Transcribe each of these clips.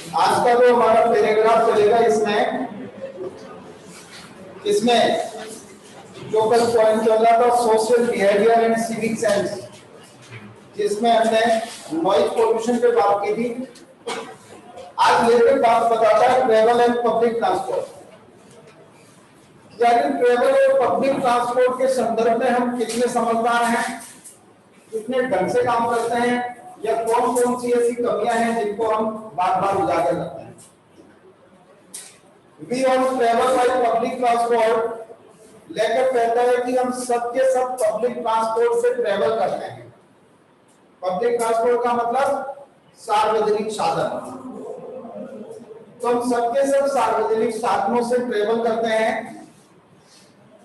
आज का जो हमारा पैराग्राफ चलेगा इसमें इसमें जो कल पॉइंट चल रहा था social behaviour and civic sense, जिसमें हमने नॉइज पोल्यूशन पे बात की थी। आज लेकर बात बताता है ट्रेवल एंड पब्लिक ट्रांसपोर्ट। यानी ट्रेवल और पब्लिक ट्रांसपोर्ट के संदर्भ में हम कितने समझदार हैं, कितने ढंग से काम करते हैं, या कौन कौन सी ऐसी कमियां हैं जिनको हम बार बार उजागर करते हैं। We all travel by public transport लेकर कहता है कि हम सबके सब पब्लिक ट्रांसपोर्ट से ट्रेवल करते हैं। पब्लिक ट्रांसपोर्ट का मतलब सार्वजनिक साधन। तो हम सबके सब सार्वजनिक साधनों से ट्रेवल करते हैं।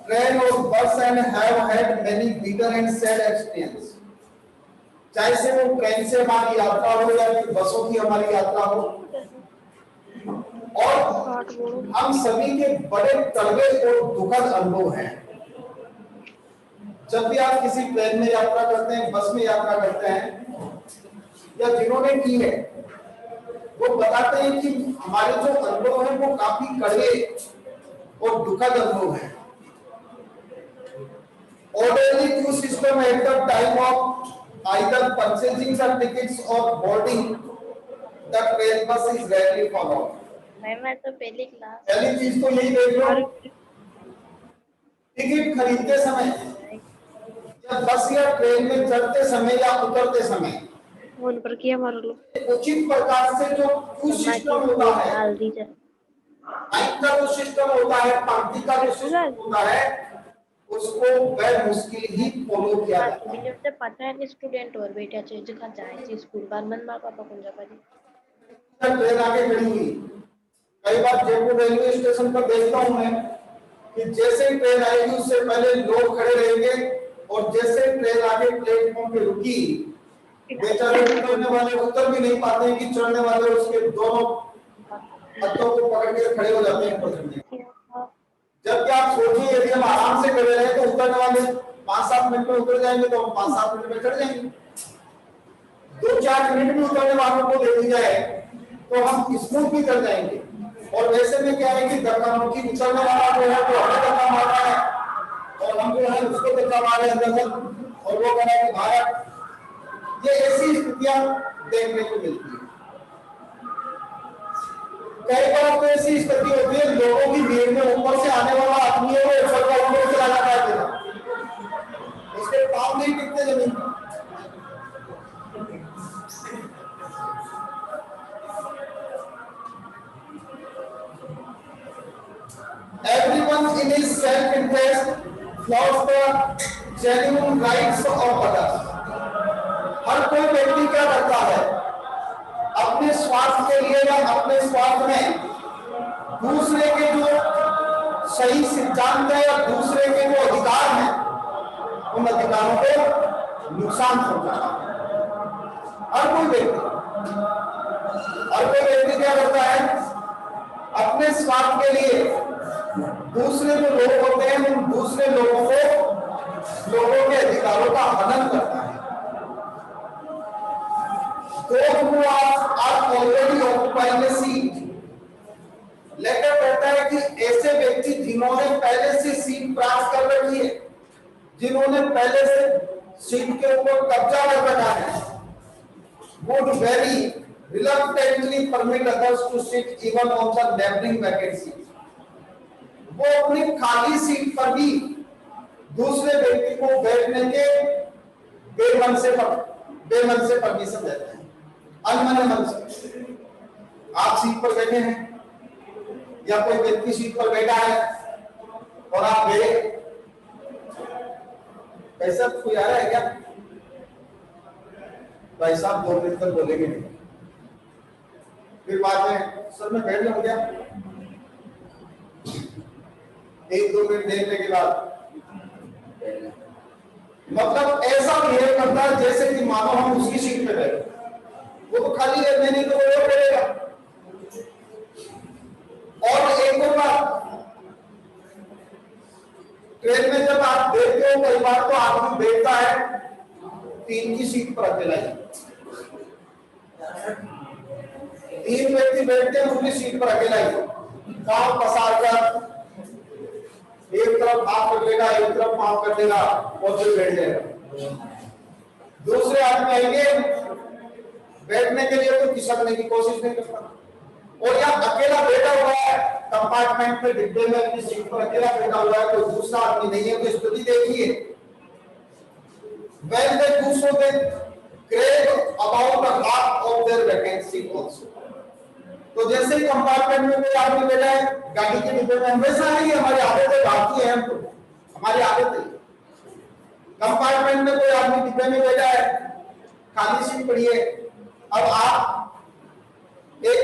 ट्रेन और बस and have had many bitter and sad experience. चाहे से वो ट्रेन से हमारी यात्रा हो या फिर बसों की हमारी यात्रा हो, और हम सभी के बड़े कड़वे और दुखद अनुभव हैं। जब भी आप किसी ट्रेन में यात्रा करते हैं, बस में यात्रा करते हैं, या जिन्होंने की है वो बताते हैं कि हमारे जो अनुभव है वो काफी कड़वे और दुखद अनुभव है। Orderly queue system at the time of either purchasing the tickets or boarding the train bus is rarely followed. मैं तो पहली क्लास पहली चीज तो यही देख लो, टिकट खरीदते समय या बस या ट्रेन में चढ़ते समय या उतरते समय फोन पर किया मार लो। उचित प्रकार से जो क्यू सिस्टम होता है, डाल दीजिए। लाइन का जो सिस्टम होता है, पंक्ति का जो सिस्टम होता है, उसको वह मुश्किल ही फॉलो किया जाता है। मुझे पता है कि स्टूडेंट और बेटा चेंज का जाए थी स्कूल बाद मन मां पापा कौन जापा जी ट्रेन आके खड़ी हुई। कई बार जयपुर रेलवे स्टेशन पर देखता हूं मैं कि जैसे ही ट्रेन आएगी उससे पहले लोग खड़े रहेंगे, और जैसे ट्रेन आके प्लेटफॉर्म पे रुकी, बेचारे उतरने वाले उतर भी नहीं पाते हैं कि चढ़ने वाले उसके दोनों हाथों को पकड़ के खड़े हो जाते हैं ऊपर चढ़ने। जबकि आप सोचिए यदि हम आराम से खड़े रहे तो उतरने वाले 5-7 मिनट में उतर जाएंगे, तो हम 5-7 मिनट में चढ़ जाएंगे। 2-4 मिनट में उतरने वालों को देखी जाए तो हम स्मूथ भी कर जाएंगे। और वैसे में क्या है कि धक्का मुक्की उतरने वाला जो है वो हमें धक्का मार रहा है, और हम जो है उसको धक्का मार रहे हैं अंदर, और वो कह रहा है कि भारत। ये ऐसी स्थितियां देखने को मिलती है। कई बार तो ऐसी स्थिति होती है लोगों की भीड़ में ऊपर से आने वाला आदमी है वो ऊपर का ऊपर चला जाता है, उसके पांव नहीं टिकते जमीन पर। Everyone in his self-interest flaunts the genuine rights of others. हर कोई व्यक्ति क्या करता है, अपने स्वार्थ के लिए या अपने स्वार्थ में दूसरे के जो सही सिद्धांत है या दूसरे के जो अधिकार हैं उन अधिकारों को नुकसान पहुंचाता है। हर कोई व्यक्ति क्या करता है, अपने स्वार्थ के लिए दूसरे जो लोग होते हैं उन दूसरे लोगों के अधिकारों का हनन करता है। लेकर कहता है कि ऐसे व्यक्ति जिन्होंने पहले से सीट प्राप्त कर रखी है, जिन्होंने पहले से सीट के ऊपर कब्जा कर रखा है, would very reluctantly permit others to sit even on the neighboring vacant seat. वो अपनी खाली सीट पर भी दूसरे व्यक्ति को बैठने के बेमन से परमिशन देते हैं, अनमने मन से। आप सीट पर बैठे हैं या कोई व्यक्ति सीट पर बैठा है और आप गए, ऐसा कोई आ रहा है क्या? भाई साहब 2 मिनट तक बोलेंगे नहीं, फिर बाद में सर मैं बैठ जाऊं क्या? 1-2 मिनट देखने के बाद मतलब ऐसा बिहेव करता है जैसे कि मानो हम उसकी सीट पे बैठे, वो तो खाली है, नहीं तो वो पड़ेगा। और एक और बात, ट्रेन में जब आप देखते हो कई बार तो आदमी बैठता है 3 की सीट पर अकेला ही, 3 व्यक्ति बैठते हैं उनकी सीट पर अकेला ही, पांव पसार कर एक तरफ हाथ कर लेगा, एक तरफ पांव कर लेगा और फिर बैठ जाएगा। दूसरे आदमी आएंगे बैठने के लिए तो खिसकने की कोशिश नहीं करता, और या अकेला बैठा हुआ है कंपार्टमेंट में, डिब्बे में अपनी सीट पर अकेला बैठा हुआ है, कोई दूसरा आदमी नहीं है, तो स्थिति देखिए। When they do so, they crave about the half of their vacancy also. तो जैसे ही कंपार्टमेंट में कोई आदमी बैठा है गाड़ी के डिब्बे में, हमेशा है ये हमारी आदत है, भारतीय है हम तो, हमारी आदत है। कंपार्टमेंट में कोई आदमी डिब्बे में बैठा है, खाली सीट पड़ी है, अब आप एक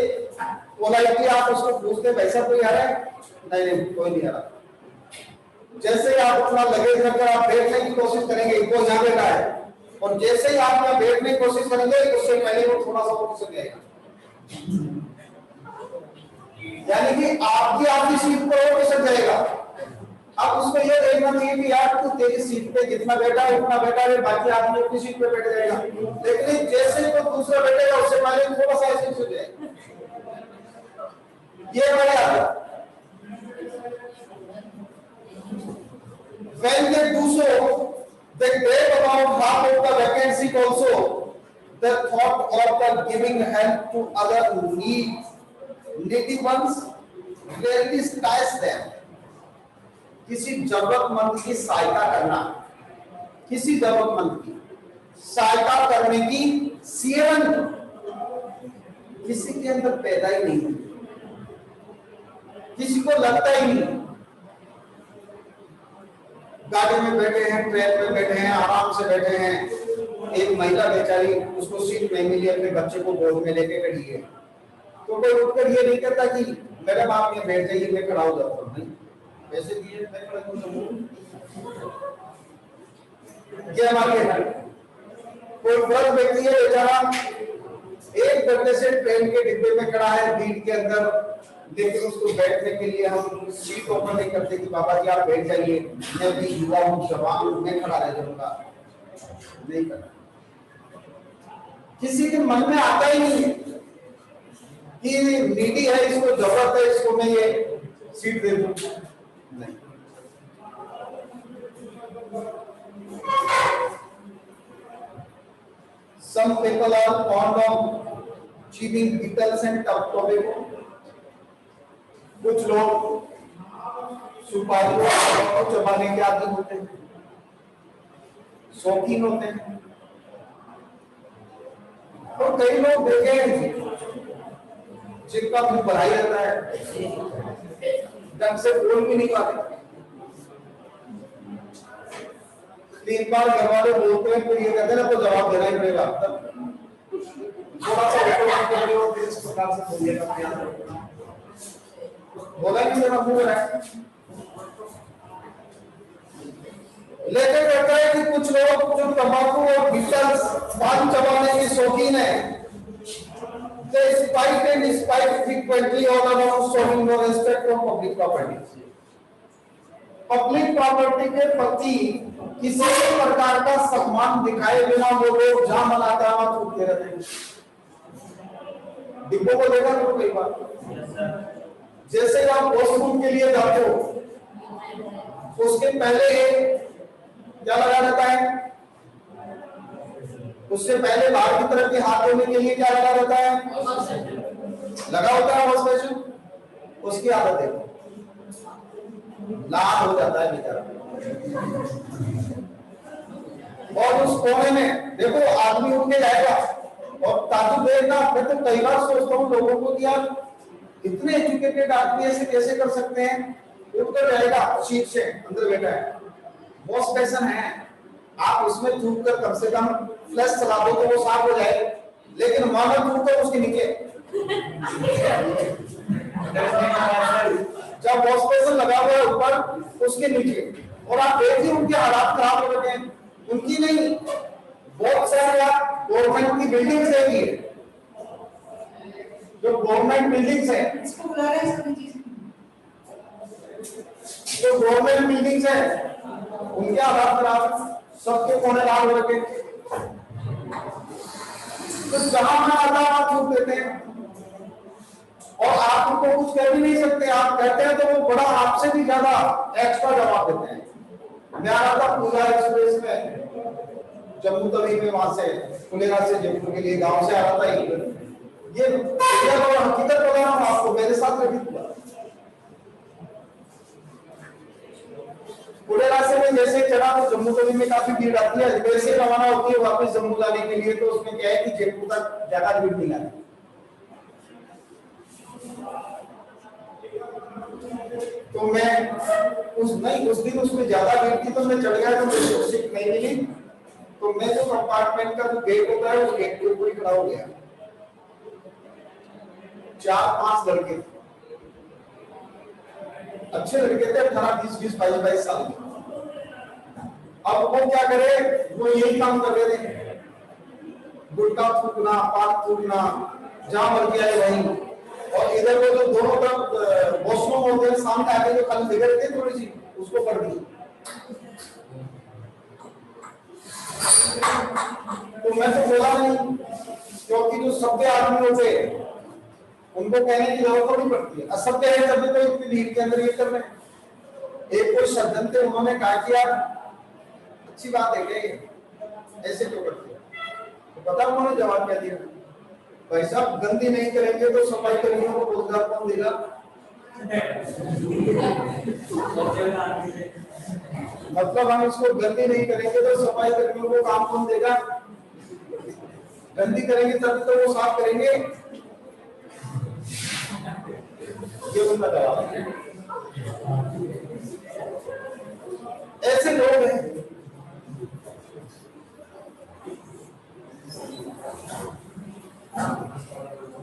पोलाइटली आप उसको पूछते पैसा कोई आ रहा है? नहीं नहीं कोई नहीं आ रहा। जैसे ही आप अपना लगेज रखकर आप बैठने की कोशिश करेंगे, वो यहाँ बैठा है, और जैसे ही आप यहाँ बैठने की कोशिश करेंगे उससे पहले वो थोड़ा सा ऊपर से जाएगा, यानी कि आपकी सीट पर वो खिसक जाएगा। अब उसको ये देखना चाहिए कि यार तू तेरी सीट पे जितना बैठा है उतना बैठा है, बाकी आदमी अपनी सीट पे बैठ जाएगा, लेकिन जैसे ही वो दूसरा बैठेगा उससे पहले थोड़ा सा ऐसे हो जाएगा। ये हमारी आदत। When they do so, they crave about half of the vacancy also. The thought of the giving help to other needy ones rarely stirs them. किसी जरूरतमंद की सहायता करना, किसी जरूरतमंद की सहायता करने की सेवन किसी के अंदर पैदा ही नहीं, किसी को लगता ही नहीं। गाड़ी में बैठे हैं, ट्रेन में बैठे हैं, आराम से बैठे हैं, एक महिला बेचारी उसको सीट नहीं मिली, अपने बच्चे को गोद में लेके खड़ी है, तो कोई उठकर ये नहीं कहता कि मैडम आप ये बैठ जाइए मैं खड़ा हो जाता हूँ, नहीं पैसे दिए मैं खड़ा हो जाऊँ। ये हमारी है। कोई वृद्ध व्यक्ति है बेचारा, एक घंटे से ट्रेन के डिब्बे में खड़ा है भीड़ के अंदर, लेकिन उसको बैठने के लिए हम सीट ओपन नहीं करते कि बाबा जी आप बैठ जाइए, मैं भी युवा हूँ, जवान हूँ, मैं खड़ा रह जाऊंगा, नहीं करना। किसी के मन में आता ही नहीं कि नीडी है, इसको जरूरत है, इसको मैं ये सीट दे दूं, नहीं। Some people are fond of chewing beetles and tobacco. कुछ लोग सुपारी को चबाने के आदी होते हैं, शौकीन होते हैं, और कई लोग देखे हैं जिनका मुंह भरा ही रहता है, ढंग से बोल भी नहीं पाते। 3 बार घर वाले बोलते हैं फिर ये कहते हैं ना तो जवाब देना ही पड़ेगा, थोड़ा सा इस प्रकार से बोलिएगा, बोला नहीं मेरा मुंह है। लेकिन कहता है कि कुछ लोग जो तंबाकू और बीटल्स पान चबाने के शौकीन है, they spite and despite frequently all around showing no respect for public property. Public property के प्रति किसी भी प्रकार का सम्मान दिखाए बिना वो लोग जहां मनाता है छूटते रहते हैं। डिब्बों को देखा तो कई बार जैसे आप वॉशरूम के लिए जाते हो, उसके पहले क्या लगा रहता है, उससे पहले बाहर की तरफ के हाथ धोने के लिए क्या लगा रहता है, लगा होता है वॉश बेसिन। उसकी आदत है लाल हो जाता है बेचारा, और उस कोने में देखो आदमी उठ के जाएगा, और ताजुब देखना, मैं तो कई बार सोचता हूँ लोगों को कि यार इतने एजुकेटेड आदमी ऐसे कैसे कर सकते हैं, उठकर जाएगा सीट से, अंदर बैठा है, वॉश बेसिन है, आप उसमें थूक कर कम से कम फ्लश चला दो तो वो साफ हो जाए, लेकिन मानो थूक कर उसके नीचे, जब वॉश बेसिन लगा हुआ है ऊपर उसके नीचे, और आप देखिए उनके हालात खराब हो रहे हैं, उनकी नहीं, बहुत सारे गवर्नमेंट की बिल्डिंग्स है, जो गवर्नमेंट बिल्डिंग्स है, जो गवर्नमेंट बिल्डिंग्स है उनके हालात खराब, सबके कोने लाल हो रखे, तो जहां में आता वहां छूट देते हैं। और आप उनको कुछ कह भी नहीं सकते। आप कहते हैं तो वो बड़ा आपसे भी ज्यादा एक्स्ट्रा जवाब देते हैं। मैं आ रहा था पूजा एक्सप्रेस में जम्मू तवी में, वहां से फुलेरा से जम्मू के लिए गांव से आ रहा था। ये हकीकत बता रहा हूं आपको, मेरे साथ भी हुआ। फुलेरा से मैं जैसे चढ़ा तो जम्मू तवी में काफी भीड़ आती है, वैसे रवाना होती है वापस जम्मू लाने के लिए। तो उसमें क्या है कि जयपुर तक ज्यादा भीड़ नहीं आती। तो मैं उस दिन उसमें ज्यादा भीड़ थी, तो मैं चढ़ गया, तो मुझे सीट नहीं मिली। तो मैं जो कंपार्टमेंट का जो गेट होता है, उस गेट के ऊपर खड़ा हो गया। 4-5 लड़के थे, अच्छे लड़के थे, 18, 20, 22 साल के। अब वो क्या करे, वो यही काम कर रहे थे, गुटखा फूकना, पान फूकना, जहां मर गया है वहीं। और इधर वो जो दोनों तरफ वॉशरूम होते हैं, सामने आके जो कल बिगड़ते थोड़ी सी, उसको कर दी। तो मैं तो बोला नहीं, क्योंकि जो सभ्य आदमी होते हैं उनको कहने की जरूरत नहीं पड़ती है। असभ्य है तभी तो इतनी भीड़ के अंदर ये कर रहे हैं। एक कोई सज्जन थे, उन्होंने कहा कि यार अच्छी बात है क्या, ऐसे क्यों करते हो? तो पता उन्होंने जवाब क्या दिया, भाई साहब गंदी नहीं करेंगे तो सफाई कर्मियों को रोजगार कौन देगा? मतलब हम इसको गंदी नहीं करेंगे तो सफाई कर्मियों को काम कौन देगा? गंदी करेंगे तब तो वो साफ करेंगे। ये उनका जवाब है। ऐसे लोग हैं।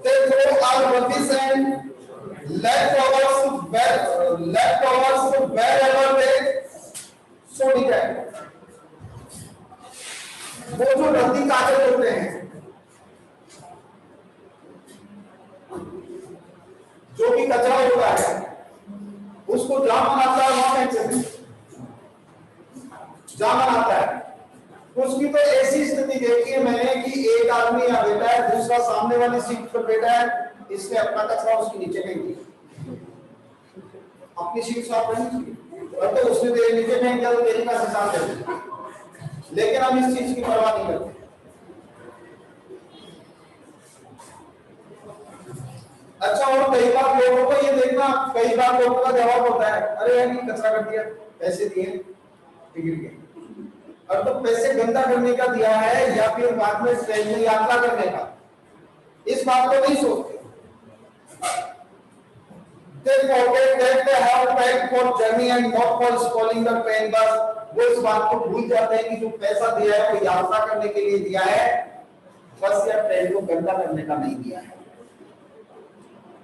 They throw our rubbish and leftovers wherever they so it। वो जो रद्दी कागज होते हैं, जो भी कचरा होता है, उसको जहां बनाता है वहां फेंक देते हैं। जहां बनाता है उसकी तो ऐसी स्थिति देखी है मैंने कि एक आदमी यहाँ बैठा है, दूसरा सामने वाली सीट पर बैठा है, इसने अपना कचरा उसके नीचे फेंक दिया। अपनी सीट साफ करनी चाहिए, और तो उसने तेरे नीचे फेंक दिया तो तेरी का हिसाब दे। लेकिन हम इस चीज की परवाह नहीं करते। अच्छा, और कई बार लोगों को ये देखना, कई बार लोगों का जवाब होता है, अरे यार ये कचरा कर दिया, पैसे दिए, टिकट के। और तो पैसे गंदा करने का दिया है या फिर बाद में ट्रेन में यात्रा करने का, इस बात को नहीं सोचते। They forget that they have paid for journey and not for spoiling the train bus। वो इस बात को भूल जाते हैं कि जो पैसा दिया है वो यात्रा करने के लिए दिया है, बस या ट्रेन को गंदा करने का नहीं दिया है।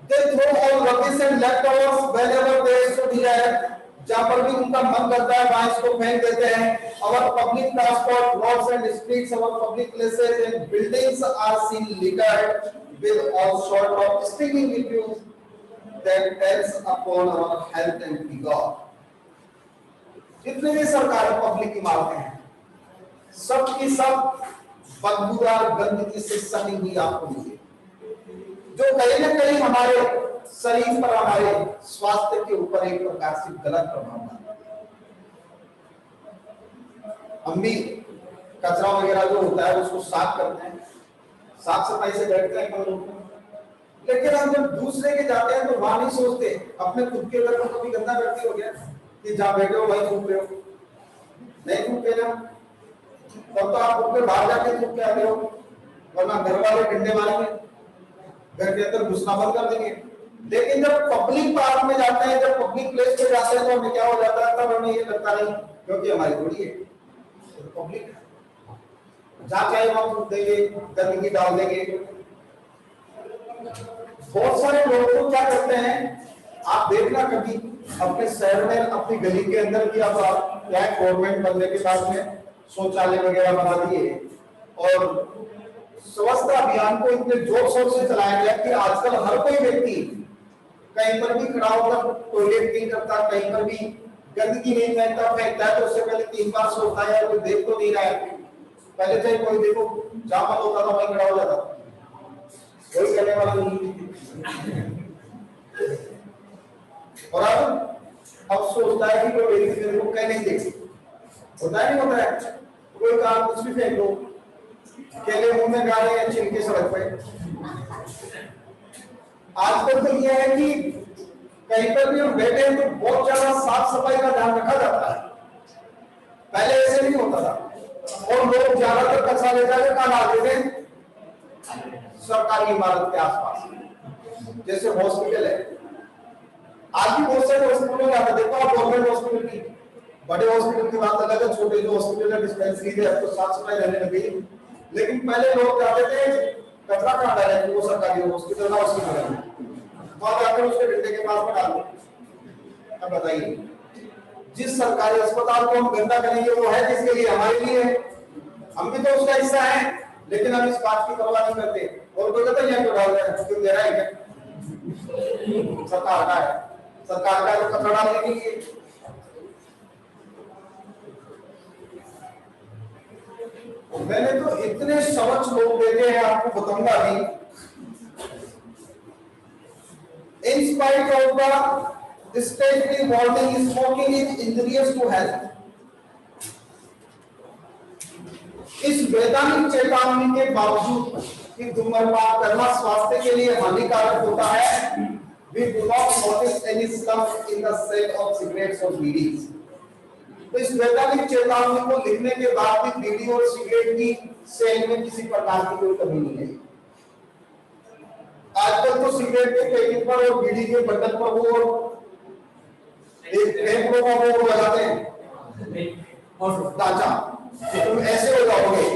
They throw all rubbish and leftovers wherever they should have। जहां पर भी उनका मन करता है वहां इसको फेंक देते हैं। Our public transport, roads and streets, our public places and buildings are seen littered with all sort of stinking refuse that tells upon our health and vigor। जितने भी सरकारी पब्लिक इमारतें हैं, सब की सब बदबूदार गंदगी से सनी हुई आपको मिलेगी, जो कहीं न कहीं हमारे शरीर पर, हमारे स्वास्थ्य के ऊपर एक प्रकार से गलत प्रभाव डालता है। हम भी कचरा वगैरह जो होता है उसको साफ करते हैं, साफ सफाई से बैठते हैं, लेकिन हम जब दूसरे के जाते हैं तो वहां नहीं सोचते अपने खुद के घर को कभी गंदा करते हो गया कि जहां बैठे हो वहीं थूक रहे हो। नहीं थूकते ना, तब तो आप उठ के बाहर जाके थूक के आते हो, वरना घर वाले डंडे मारेंगे, घर के अंदर घुसना बंद कर देंगे। लेकिन जब पब्लिक पार्क में जाते हैं, जब पब्लिक प्लेस पे जाते हैं, तो हमें क्या हो जाता है, तब हमें ये लगता नहीं, क्योंकि हमारी थोड़ी है, तो पब्लिक है, जहाँ चाहे वहां थूक देंगे, गंदगी डाल देंगे। बहुत सारे लोग तो क्या करते हैं, आप देखना कभी अपने शहर में, अपनी गली के अंदर भी, अब आप क्या गवर्नमेंट बनने के बाद में शौचालय वगैरह बना दिए और स्वच्छता अभियान को इतने जोर शोर से चलाया गया कि आजकल हर कोई व्यक्ति कहीं पर भी खड़ा होकर टॉयलेट नहीं करता, कहीं पर भी गंदगी नहीं फेंकता है तो उससे पहले 3 बार सोचता है, कोई देख तो नहीं रहा है। पहले चाहे कोई देखो, जहां मन होता था वहीं खड़ा हो जाता, कोई करने वाला नहीं। और अब सोचता है कि कोई मेरे को कह नहीं देगी, होता है नहीं होता है, कोई काम कुछ भी फेंक दो, केले मुंह में गाड़े या छिलके सड़क पे। आजकल तो यह है कि कहीं पर भी हम बैठे हैं तो बहुत ज्यादा साफ सफाई का ध्यान रखा जाता है, पहले ऐसे नहीं होता था। और लोग ज्यादातर कचरा ले जाकर कहाँ डालते थे? सरकारी इमारत के आसपास, जैसे हॉस्पिटल है। आज भी बहुत सारे हॉस्पिटल में आता देखो आप, गवर्नमेंट हॉस्पिटल की, बड़े हॉस्पिटल की बात अलग है, छोटे जो हॉस्पिटल है डिस्पेंसरी है अब तो साफ सफाई रहने लगी, लेकिन पहले लोग जाते थे कचरा कहाँ डाले, वो सरकारी हॉस्पिटल ना हॉस्पिटल है वहां जाकर उसके डंडे के पास में डाल दो। अब बताइए, जिस सरकारी अस्पताल को हम गंदा करेंगे वो है किसके लिए? हमारे लिए है, हम भी तो उसका हिस्सा है, लेकिन हम इस बात की परवाह नहीं करते। और कोई कहता है यहाँ क्यों डाल रहे हैं, क्यों दे रहा है क्या? सरकार का है, सरकार का तो कचरा डालने के लिए। मैंने तो इतने समझ लोग देखे हैं, आपको बताऊंगा भी। In spite of the statutory warning, smoking is injurious to health. इस वैधानिक चेतावनी के बावजूद कि धूम्रपान करना स्वास्थ्य के लिए हानिकारक होता है, we do not notice any slump in the sale of cigarettes or bidis. तो इस वैधानिक चेतावनी को लिखने के बाद भी बीड़ी और सिगरेट की सेल में किसी प्रकार की कोई कमी नहीं है। आजकल तो सिगरेट के पैकेट पर और बीड़ी के बटन पर वो एक टेम्पो का वो लगाते हैं ढांचा, तुम ऐसे हो जाओगे,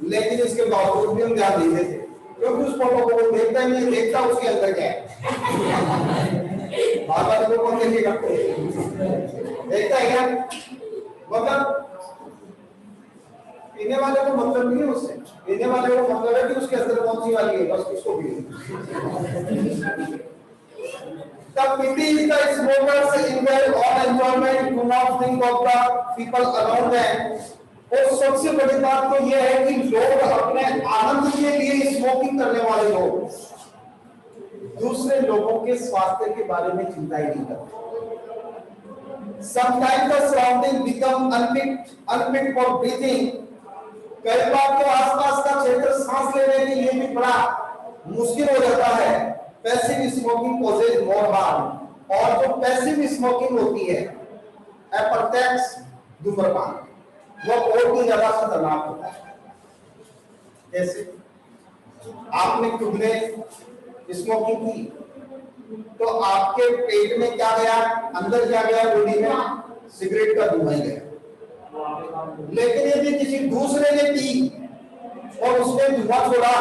लेकिन इसके बावजूद भी हम ध्यान नहीं देते, क्योंकि उस फोटो को वो देखता ही नहीं, देखता उसके अंदर क्या है। बार-बार लोग कौन देखिए करते हैं, देखता है क्या? मतलब पीने वाले को मतलब नहीं है उससे, पीने वाले को मतलब है कि उसके अंदर कौन सी वाली है, बस उसको P. The pity is the smokers in their own enjoyment do not think of the people around them। और सबसे बड़ी बात तो यह है कि लोग अपने आनंद के लिए स्मोकिंग करने वाले लोग दूसरे लोगों के स्वास्थ्य के बारे में चिंता ही नहीं करते। Sometimes the surrounding become unfit for breathing। कई बार तो आसपास का क्षेत्र सांस लेने के लिए भी बड़ा मुश्किल हो जाता है। Passive smoking causes more harm। और जो पैसिव स्मोकिंग होती है, अप्रत्यक्ष धूम्रपान, वो और भी ज्यादा खतरनाक होता है। जैसे आपने खुद ने स्मोकिंग की तो आपके पेट में क्या गया, अंदर क्या गया, बॉडी में सिगरेट का धुआं गया। लेकिन यदि किसी दूसरे ने पी और उसने धुआं छोड़ा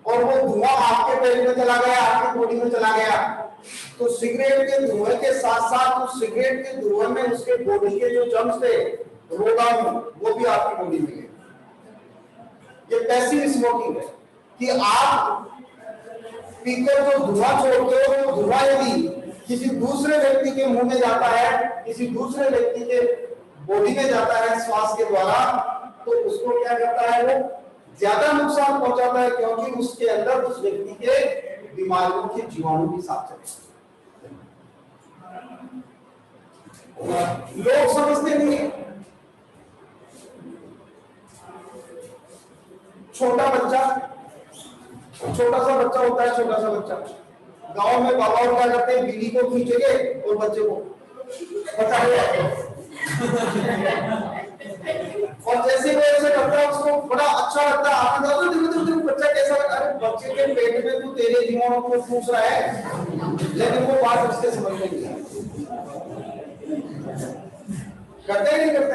और वो धुआं आपके पेट में चला गया, आपकी बॉडी में चला गया, तो सिगरेट के धुएं के साथ साथ उस सिगरेट के धुएं में उसके बॉडी के जो जर्म्स थे, रोगाणु, वो भी आपकी बॉडी में गए। ये पैसिव स्मोकिंग है कि आप पीकर जो धुआं छोड़ते हो, वो धुआं यदि किसी दूसरे व्यक्ति के मुंह में जाता है, किसी दूसरे व्यक्ति के बॉडी में जाता है श्वास के द्वारा, तो उसको क्या करता है, वो ज्यादा नुकसान पहुंचाता है, क्योंकि उसके अंदर उस व्यक्ति के बीमारियों के जीवाणु भी साथ चले। लोग समझते नहीं है। छोटा सा बच्चा होता है, छोटा सा बच्चा गांव में बाबा और क्या करते हैं, बीड़ी को खींचेंगे और बच्चे को बचाएंगे। और जैसे वो ऐसे करता है, उसको बड़ा अच्छा लगता है। आपने कहा देखो बच्चा कैसा लगता है, बच्चे के पेट में तो तेरे जीवाणु को पूछ रहा है, लेकिन वो बात उससे समझ नहीं है। करते ही नहीं करते।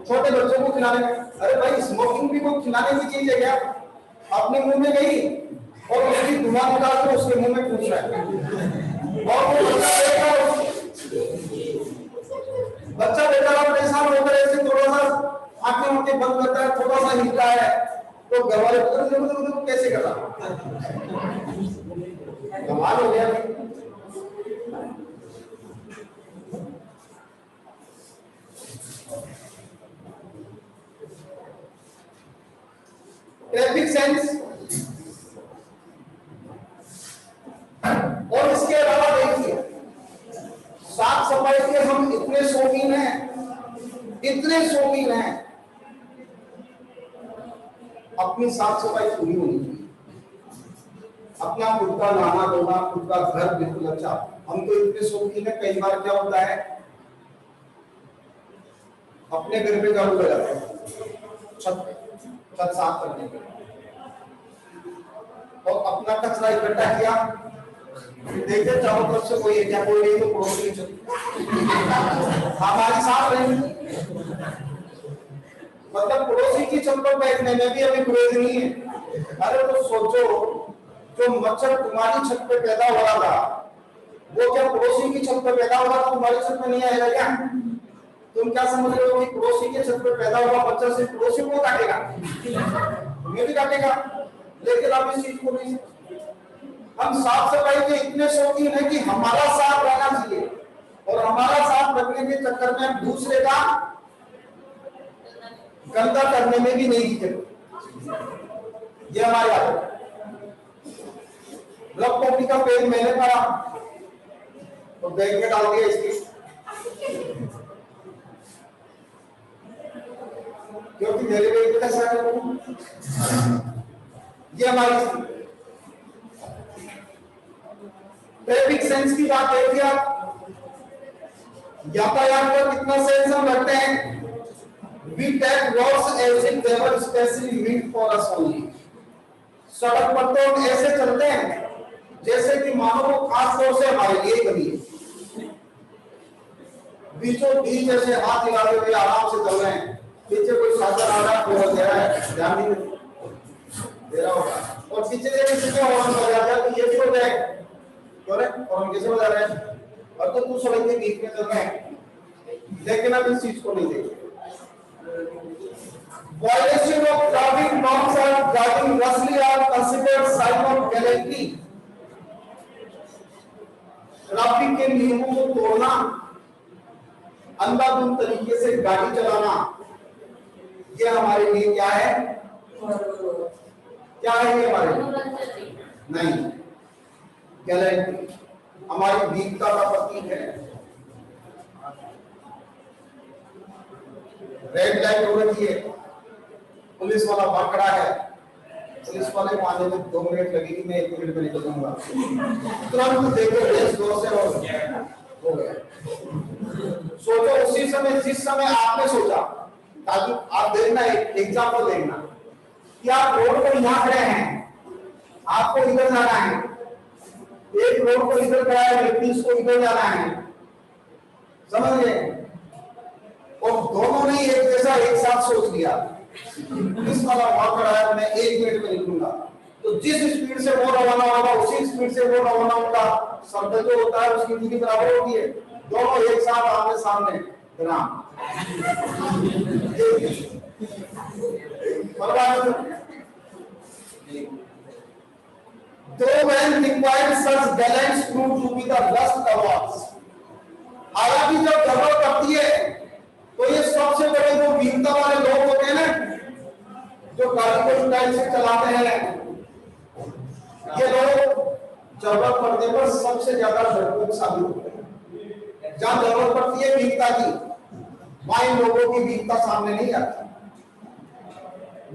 छोटे बच्चों को खिलाने में, अरे भाई स्मोकिंग भी कोई खिलाने की चीज है क्या? अपने मुंह में गई और उसकी धुआं निकाल कर उसके मुंह में पूछ रहा है, और वो बच्चा बेचारा परेशान होकर ऐसे थोड़ा सा आंखें बंद करता है, थोड़ा सा हिलता है, तो घर वाले देखो कैसे कर रहा, कमाल हो गया। ट्रैफिक सेंस और इसके अलावा देखिए इतने शौकीन हैं, अपनी साफ सफाई पूरी होनी चाहिए, अपना खुद का नहाना धोना, खुद का घर बिल्कुल अच्छा। हम तो इतने शौकीन है, कई बार क्या होता है अपने घर पे झाड़ू लगाते हैं छत साफ करने के, और अपना कचरा इकट्ठा किया, देखते चारों तरफ से कोई क्या कोई नहीं, तो पड़ोसी हमारी साफ रहेगी। मतलब पड़ोसी की छत पर बैठने में भी हमें गुरेज नहीं है। अरे तो सोचो, जो मच्छर तुम्हारी छत पे पैदा हो रहा था, वो क्या पड़ोसी की छत पे पैदा हो रहा था, तुम्हारी छत पे नहीं आएगा क्या? तुम क्या समझ रहे हो कि पड़ोसी के छत पे पैदा हुआ बच्चा से पड़ोसी को काटेगा? तुम्हें भी काटेगा। लेकिन आप इस चीज को नहीं, हम साफ सफाई के इतने शौकीन हैं कि हमारा साफ रहना चाहिए, और हमारा साफ रखने के चक्कर में हम दूसरे का गंदा करने में भी नहीं दिखे। ये हमारी आदत। रब कॉपी का पेज मैंने पढ़ा तो बैग में डाल दिया इसकी, क्योंकि मेरे बैग का साथ ये हमारी ट्रैफिक सेंस की बात देखिए आप, यातायात पर कितना सेंस हम रखते हैं। We take roads as if they were specially meant for us only. सड़क पर तो हम ऐसे चलते हैं जैसे कि मानो वो खास तौर से हमारे लिए बनी है। बीचों बीच ऐसे हाथ हिलाते हुए आराम से चल रहे हैं, पीछे कोई साधन आ रहा है, दे रहा है, ध्यान नहीं दे रहा होगा, और पीछे से किसी को हॉर्न बजा दिया तो ये भी हो जाए, क्यों रे हॉर्न कैसे बजा रहे हैं, और तो तू सड़क के बीच में चल रहा है। लेकिन अब इस चीज को नहीं देखते। Violation of traffic norms or driving rashly are considered sign of gallantry. Traffic के नियमों को तोड़ना, अंधाधुंध तरीके से गाड़ी चलाना, ये हमारे लिए क्या है? क्या है ये हमारे लिए? नहीं, गैलेंट्री हमारी वीरता का प्रतीक है। रेड लाइट हो रही है, पुलिस वाला भाग खड़ा है, पुलिस वाले को आने में 2 मिनट लगेगी, मैं 1 मिनट में निकल जाऊंगा, तुरंत देखो रेस 2 से और हो गया। सोचो उसी समय जिस समय आपने सोचा, ताकि आप देखना एक एग्जाम्पल देखना कि आप रोड पर यहाँ खड़े हैं, आपको इधर जाना है, एक रोड को इधर खड़ा है, व्यक्ति इसको इधर जाना है, समझ गए? और दोनों ने एक जैसा एक साथ सोच लिया, पुलिस वाला वहां खड़ा है, मैं 1 मिनट में निकलूंगा, तो जिस स्पीड से वो रवाना होगा उसी स्पीड से वो रवाना होगा, शब्द जो होता है उसकी दूरी बराबर होती है, दोनों एक साथ आमने सामने ग्राम दो man required such balance prove to be the lust awards. हालांकि जब गड़बड़ करती है तो ये सबसे बड़े जो वीरता वाले लोग होते हैं ना, जो गाड़ी को स्टाइल से चलाते हैं, ये लोग जरूरत पड़ने पर सबसे ज्यादा डरपोक साबित होते हैं। जहां जरूरत पड़ती है वीरता की, वहां इन लोगों की वीरता सामने नहीं आती।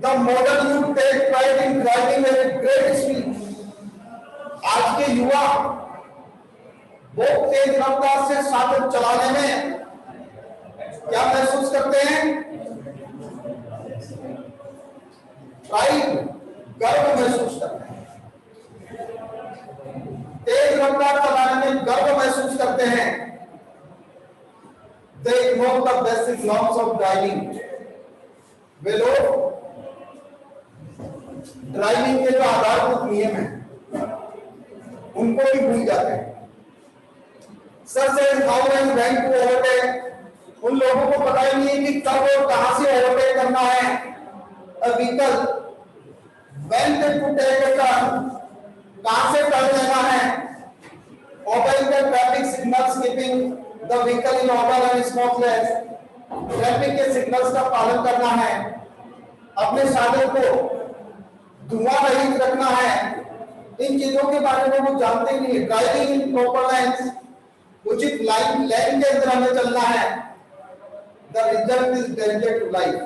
The modern youth take pride in driving at great speed. आज के युवा बहुत तेज रफ्तार से साधन चलाने में क्या महसूस करते हैं? प्राइड, गर्व महसूस करते हैं। तेज रफ्तार चलाने में गर्व महसूस करते हैं। They ignore the basic norms of driving. वे लोग ड्राइविंग के जो आधारभूत नियम हैं उनको भी भूल जाते हैं। सर से उन लोगों को पता ही नहीं है कि कब और कहां से ओवरटेक करना है। Vehicle when to take a turn, कहां से टर्न लेना है, obeying the traffic signals, keeping the vehicle in order and smokeless, traffic के सिग्नल्स का पालन करना है, अपने साधन को धुआं रहित रखना है। इन चीजों के बारे में वो जानते ही नहीं। ड्राइविंग इन प्रॉपर लाइन्स, उचित लाइन के अंदर हमें चलना है। The result is danger to life.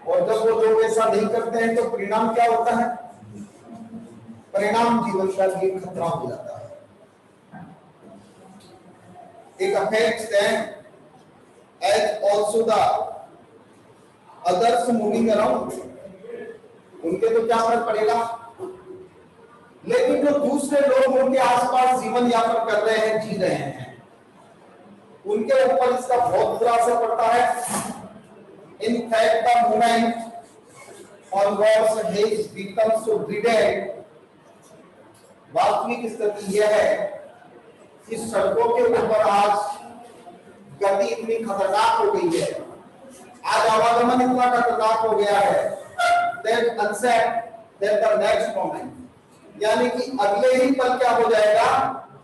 और जब वो लोग ऐसा नहीं करते हैं तो परिणाम क्या होता है? परिणाम जीवन का लिए खतरा हो जाता है। It affects them as also the others moving around। उनके तो क्या फर्क पड़ेगा, लेकिन जो दूसरे लोग उनके आसपास जीवन यापन कर रहे हैं, जी रहे हैं, उनके ऊपर इसका बहुत बुरा असर पड़ता है। In fact, the moment on God's days becomes so dreaded। वास्तविक स्थिति यह है कि सड़कों के ऊपर आज गति इतनी खतरनाक हो गई है, आज आवागमन इतना खतरनाक हो गया है, that unsaid that the next moment, यानी कि अगले ही पल क्या हो जाएगा,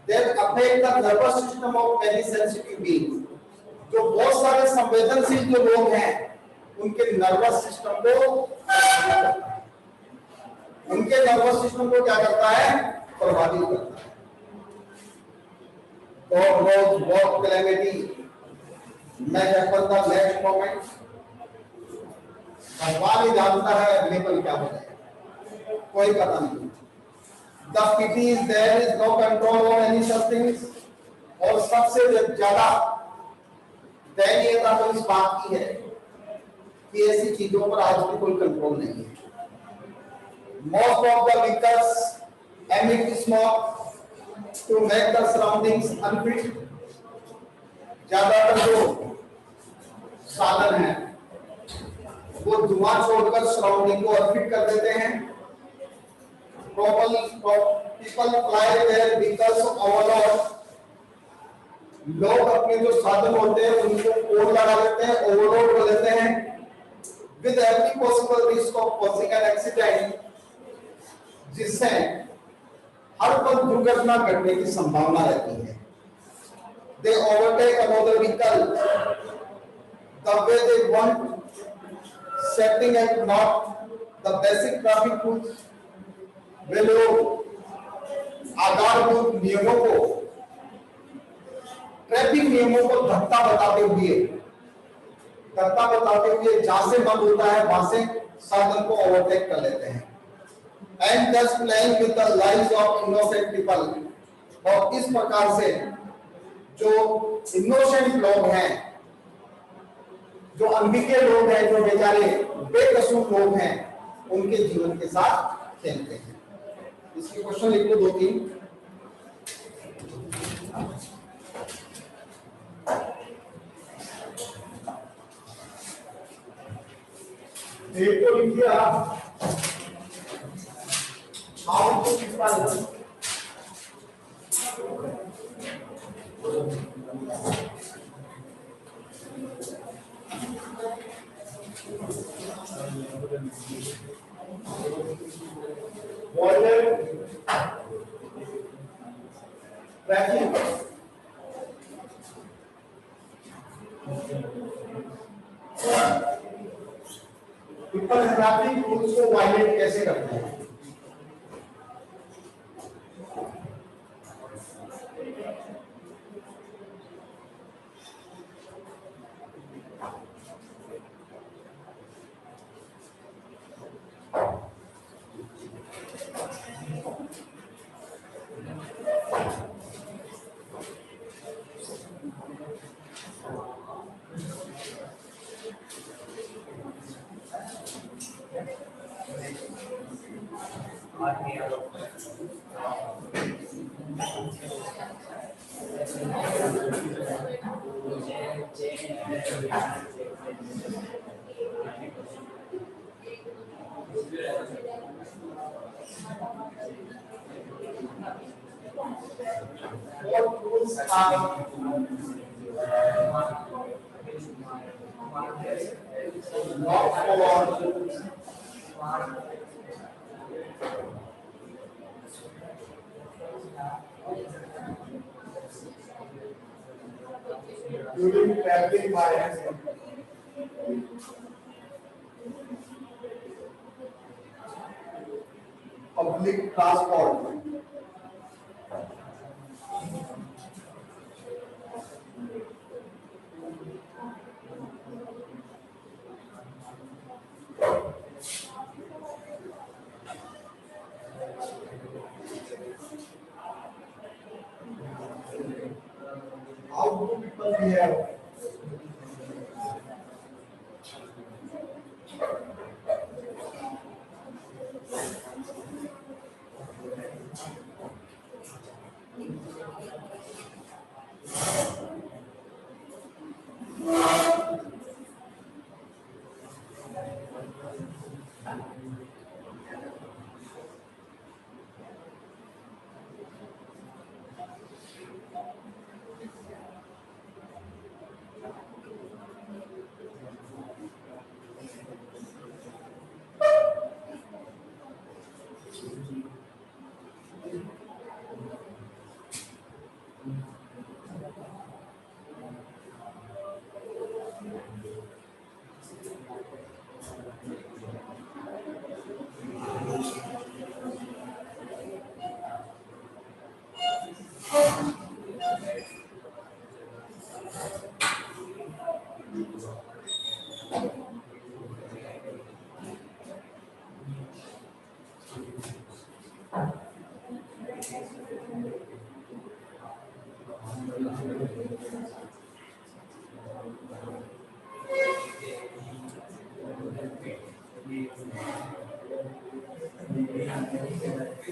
that affect the nervous system of many sensitive beings। जो बहुत सारे संवेदनशील जो लोग हैं उनके नर्वस सिस्टम को क्या करता है, प्रभावित करता है। God knows what calamity may happen the next moment। भगवान ही जानता है अगले पल क्या हो जाएगा, कोई पता नहीं। The pity is there is no control on any such things। और सबसे ज्यादा दयनीयता तो इस बात की है कि ऐसी चीजों पर आज भी कोई कंट्रोल नहीं है। Most of the vehicles emit smoke to make the surroundings unfit। ज्यादातर जो साधन है वो धुआं छोड़कर सराउंडिंग को अनफिट कर देते हैं। People fly their vehicles overload। लोग अपने जो साधन होते हैं उनको ओवर लगा देते हैं, ओवरलोड कर देते हैं, with every possible risk of causing an accident, जिससे हर पल दुर्घटना घटने की संभावना रहती है। They overtake another vehicle the way they want, setting at not the basic traffic rules। वे लोग आधारभूत नियमों को, ट्रैफिक नियमों को धक्का बताते हुए जहां से बंद होता है वहां से साधन को ओवरटेक कर लेते हैं। And thus playing with the lives of innocent people। और इस प्रकार से जो इनोसेंट लोग हैं, जो अनभिज्ञ लोग हैं, जो बेचारे बेकसूर लोग हैं, उनके जीवन के साथ खेलते हैं। इसके क्वेश्चन लिख लो 2-3। एक तो लिख दिया how to people violent traffic people traffic rules को वायलेट कैसे करते हैं। What rules are not followed during traveling by public transport?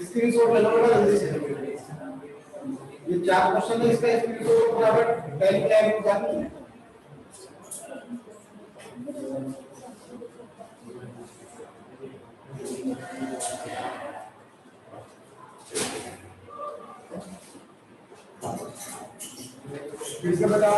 Screenshot ले लो बेटा जल्दी से। ये 4 क्वेश्चन है, इसका स्क्रीनशॉट फटाफट टेलीग्राम में जाकर फिर से बता।